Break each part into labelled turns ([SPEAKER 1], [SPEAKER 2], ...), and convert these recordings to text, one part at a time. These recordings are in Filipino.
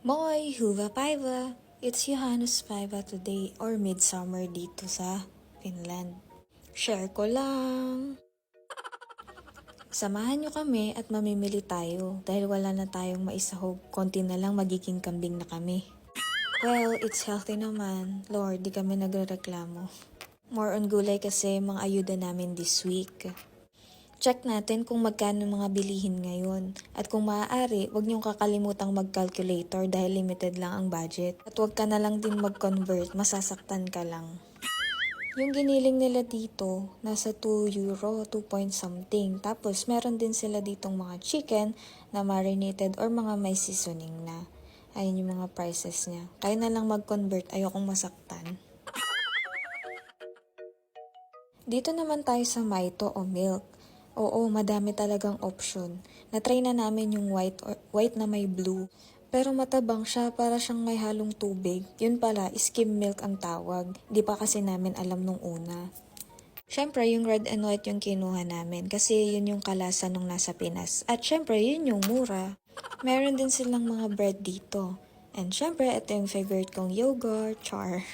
[SPEAKER 1] Moy, Huva Paiva! It's Johannes Paiva today or midsummer dito sa Finland. Share ko lang! Samahan nyo kami at mamimili tayo dahil wala na tayong maisahog, konti na lang magiging kambing na kami. Well, it's healthy naman. Lord, di kami nagrereklamo. More on gulay kasi mga ayuda namin this week. Check natin kung magkano mga bilihin ngayon. At kung maaari, huwag niyong kakalimutang mag-calculator dahil limited lang ang budget. At huwag ka na lang din mag-convert, masasaktan ka lang. Yung giniling nila dito, nasa 2 euro, 2 point something. Tapos meron din sila ditong mga chicken na marinated or mga may seasoning na. Ayun yung mga prices niya. Kaya na lang mag-convert, ayokong masaktan. Dito naman tayo sa Maito o milk. Oo, madami talagang option. Na-try na namin yung white na may blue. Pero matabang siya, para siyang may halong tubig. Yun pala, skim milk ang tawag. Di pa kasi namin alam nung una. Syempre, yung red and white yung kinuha namin kasi yun yung kalasa nung nasa Pinas. At syempre, yun yung mura. Meron din silang mga bread dito. And syempre, ito yung favorite kong yogurt, char.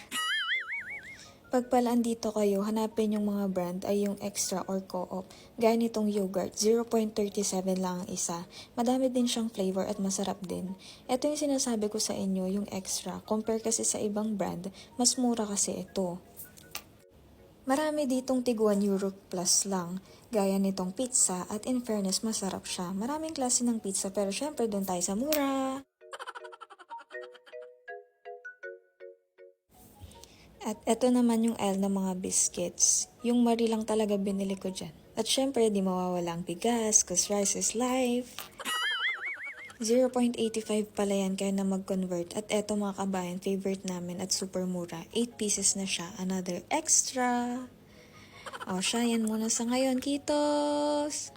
[SPEAKER 1] Pag pala andito kayo, hanapin yung mga brand ay yung extra or co-op. Gaya nitong yogurt, 0.37 lang ang isa. Madami din siyang flavor at masarap din. Ito yung sinasabi ko sa inyo, yung extra. Compare kasi sa ibang brand, mas mura kasi ito. Marami ditong tig 1 euro plus lang. Gaya nitong pizza at in fairness masarap siya. Maraming klase ng pizza pero syempre doon tayo sa mura. At eto naman yung aisle ng mga biscuits. Yung Marie lang talaga binili ko dyan. At syempre, di mawawala ang bigas, cause rice is life. 0.85 pala yan kaya na mag-convert. At eto mga kabayan, favorite namin at super mura. 8 pieces na siya, another extra. O siya, yan muna sa ngayon. Kitos!